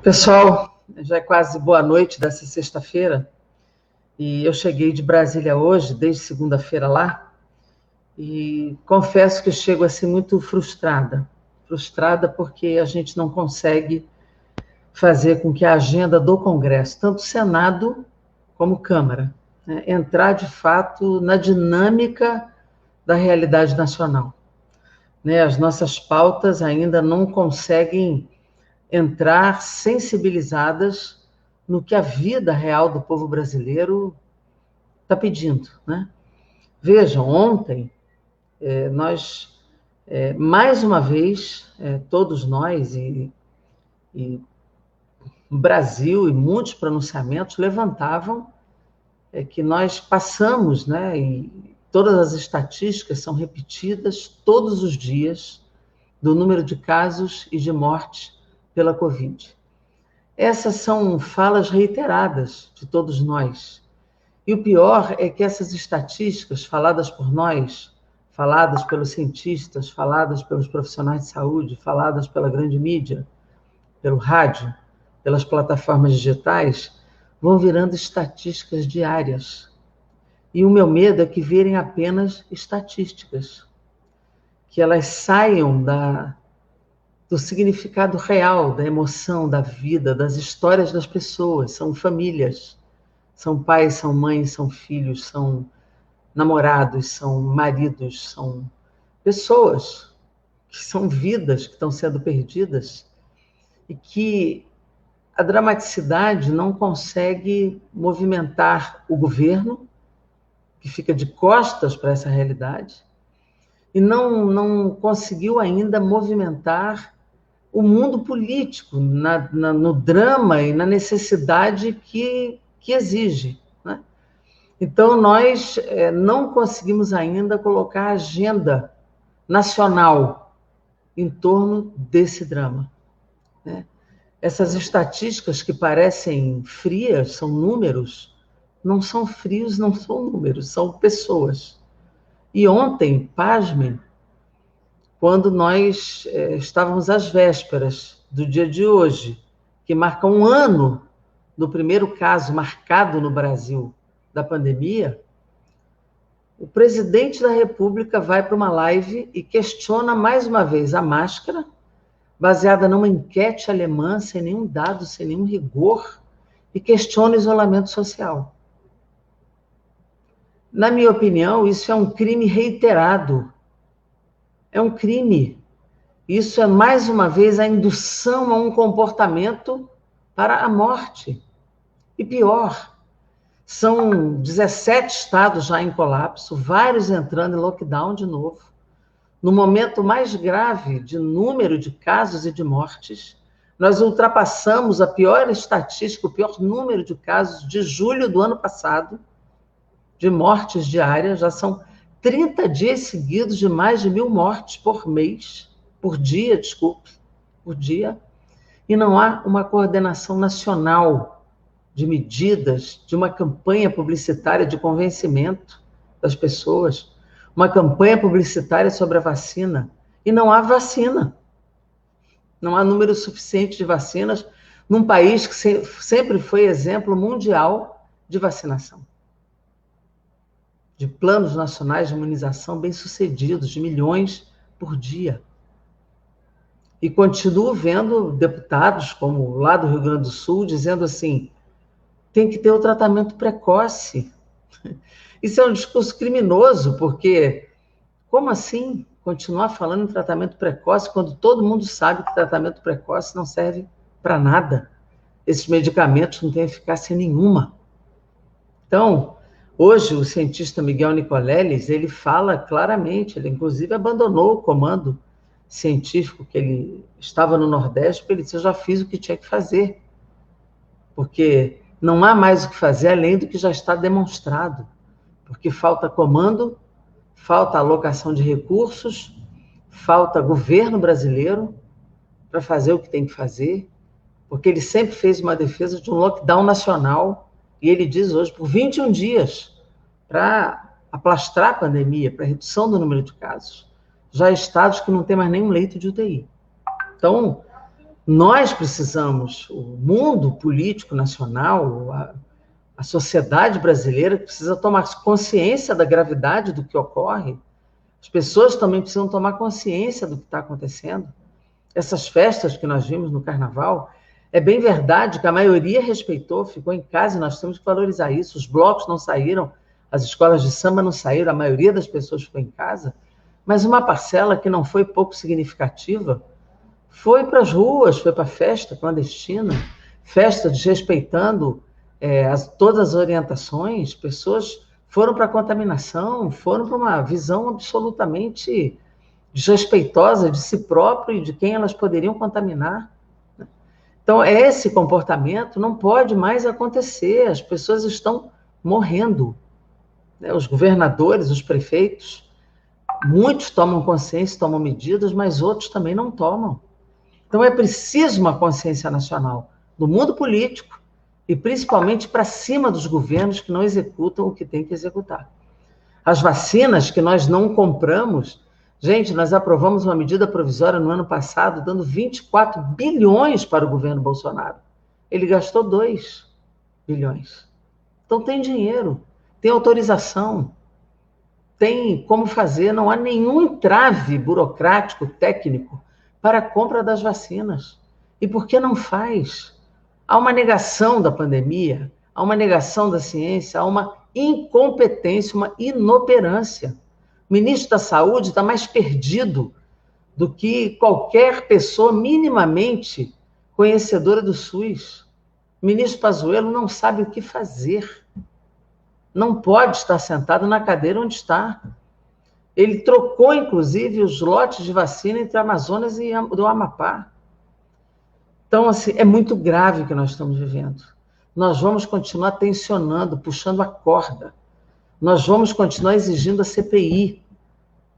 Pessoal, já é quase boa noite dessa sexta-feira e eu cheguei de Brasília hoje, desde segunda-feira lá, e confesso que chego assim muito frustrada. Frustrada porque a gente não consegue fazer com que a agenda do Congresso, tanto Senado como Câmara, né, entrar de fato na dinâmica da realidade nacional. Né, as nossas pautas ainda não conseguem entrar sensibilizadas no que a vida real do povo brasileiro está pedindo, né? Vejam, ontem nós, mais uma vez, todos nós e o Brasil e muitos pronunciamentos levantavam que nós passamos, né? E todas as estatísticas são repetidas todos os dias do número de casos e de mortes pela Covid. Essas são falas reiteradas de todos nós. E o pior é que essas estatísticas faladas por nós, faladas pelos cientistas, faladas pelos profissionais de saúde, faladas pela grande mídia, pelo rádio, pelas plataformas digitais, vão virando estatísticas diárias. E o meu medo é que virem apenas estatísticas, que elas saiam do significado real, da emoção, da vida, das histórias das pessoas. São famílias, são pais, são mães, são filhos, são namorados, são maridos, são pessoas, que são vidas que estão sendo perdidas e que a dramaticidade não consegue movimentar o governo, que fica de costas para essa realidade, e não conseguiu ainda movimentar o mundo político no drama e na necessidade que exige, né? Então, nós não conseguimos ainda colocar a agenda nacional em torno desse drama, né? Essas estatísticas que parecem frias, são números, não são frios, não são números, são pessoas. E ontem, pasmem, quando nós estávamos às vésperas do dia de hoje, que marca um ano do primeiro caso marcado no Brasil da pandemia, o presidente da República vai para uma live e questiona mais uma vez a máscara, baseada numa enquete alemã, sem nenhum dado, sem nenhum rigor, e questiona o isolamento social. Na minha opinião, isso é um crime reiterado. É um crime. Isso é, mais uma vez, a indução a um comportamento para a morte. E pior, são 17 estados já em colapso, vários entrando em lockdown de novo. No momento mais grave de número de casos e de mortes, nós ultrapassamos a pior estatística, o pior número de casos de julho do ano passado, de mortes diárias. Já são 30 dias seguidos de mais de 1.000 mortes por mês, por dia, por dia, e não há uma coordenação nacional de medidas, de uma campanha publicitária de convencimento das pessoas, uma campanha publicitária sobre a vacina, e não há vacina. Não há número suficiente de vacinas num país que sempre foi exemplo mundial de vacinação, de planos nacionais de imunização bem-sucedidos, de milhões por dia. E continuo vendo deputados, como lá do Rio Grande do Sul, dizendo assim, tem que ter o tratamento precoce. Isso é um discurso criminoso, porque como assim continuar falando em tratamento precoce quando todo mundo sabe que tratamento precoce não serve para nada? Esses medicamentos não têm eficácia nenhuma. Então, hoje, o cientista Miguel Nicoleles, ele fala claramente, ele inclusive abandonou o comando científico que ele estava no Nordeste, porque ele disse, eu já fiz o que tinha que fazer, porque não há mais o que fazer além do que já está demonstrado, porque falta comando, falta alocação de recursos, falta governo brasileiro para fazer o que tem que fazer, porque ele sempre fez uma defesa de um lockdown nacional, e ele diz hoje, por 21 dias, para aplastrar a pandemia, para a redução do número de casos. Já há estados que não tem mais nenhum leito de UTI. Então, Nós precisamos, o mundo político nacional, a sociedade brasileira precisa tomar consciência da gravidade do que ocorre. As pessoas também precisam tomar consciência do que está acontecendo. Essas festas que nós vimos no Carnaval, é bem verdade que a maioria respeitou, ficou em casa, e nós temos que valorizar isso. Os blocos não saíram, as escolas de samba não saíram, a maioria das pessoas ficou em casa, mas uma parcela que não foi pouco significativa foi para as ruas, foi para a festa clandestina, festa desrespeitando todas as orientações, pessoas foram para a contaminação, foram para uma visão absolutamente desrespeitosa de si próprio e de quem elas poderiam contaminar. Então, esse comportamento não pode mais acontecer, as pessoas estão morrendo. Os governadores, os prefeitos, muitos tomam consciência, tomam medidas, mas outros também não tomam. Então, é preciso uma consciência nacional do mundo político e principalmente para cima dos governos que não executam o que tem que executar. As vacinas que nós não compramos, gente, nós aprovamos uma medida provisória no ano passado, dando 24 bilhões para o governo Bolsonaro. Ele gastou 2 bilhões. Então, tem dinheiro, tem autorização, tem como fazer, não há nenhum entrave burocrático, técnico, para a compra das vacinas. E por que não faz? Há uma negação da pandemia, há uma negação da ciência, há uma incompetência, uma inoperância. O ministro da Saúde está mais perdido do que qualquer pessoa minimamente conhecedora do SUS. O ministro Pazuello não sabe o que fazer. Não pode estar sentado na cadeira onde está. Ele trocou, inclusive, os lotes de vacina entre Amazonas e do Amapá. Então, assim, é muito grave o que nós estamos vivendo. Nós vamos continuar tensionando, puxando a corda. Nós vamos continuar exigindo a CPI.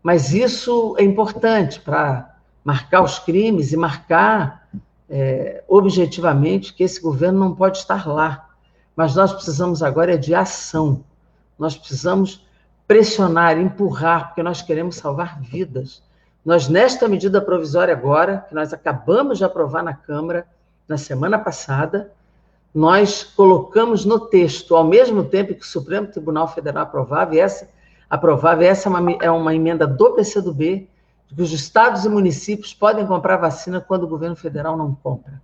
Mas isso é importante para marcar os crimes e marcar objetivamente que esse governo não pode estar lá. Mas nós precisamos agora de ação. Nós precisamos pressionar, empurrar, porque nós queremos salvar vidas. Nós, nesta medida provisória agora, que nós acabamos de aprovar na Câmara, na semana passada, nós colocamos no texto, ao mesmo tempo que o Supremo Tribunal Federal aprovava, e essa é uma emenda do PCdoB, de que os estados e municípios podem comprar vacina quando o governo federal não compra.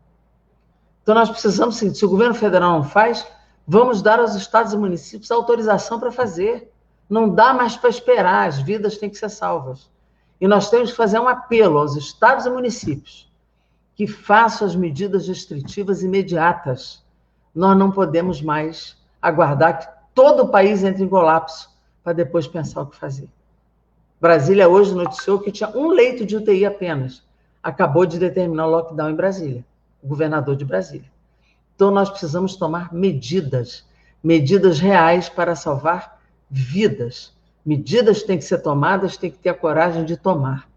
Então, nós precisamos, sim, se o governo federal não faz, vamos dar aos estados e municípios a autorização para fazer. Não dá mais para esperar, as vidas têm que ser salvas. E nós temos que fazer um apelo aos estados e municípios que façam as medidas restritivas imediatas. Nós não podemos mais aguardar que todo o país entre em colapso para depois pensar o que fazer. Brasília hoje noticiou que tinha 1 leito de UTI apenas. Acabou de determinar o lockdown em Brasília, o governador de Brasília. Então, nós precisamos tomar medidas reais para salvar vidas. Medidas têm que ser tomadas, tem que ter a coragem de tomar.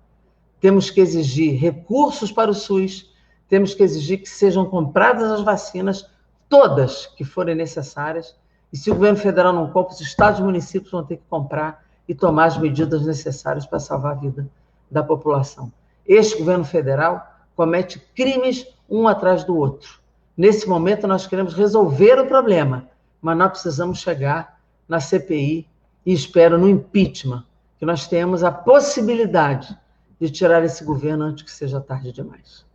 Temos que exigir recursos para o SUS, temos que exigir que sejam compradas as vacinas, todas que forem necessárias, e se o governo federal não compra, os estados e municípios vão ter que comprar e tomar as medidas necessárias para salvar a vida da população. Este governo federal comete crimes um atrás do outro. Nesse momento, nós queremos resolver o problema, mas nós precisamos chegar na CPI e espero no impeachment, que nós tenhamos a possibilidade de tirar esse governo antes que seja tarde demais.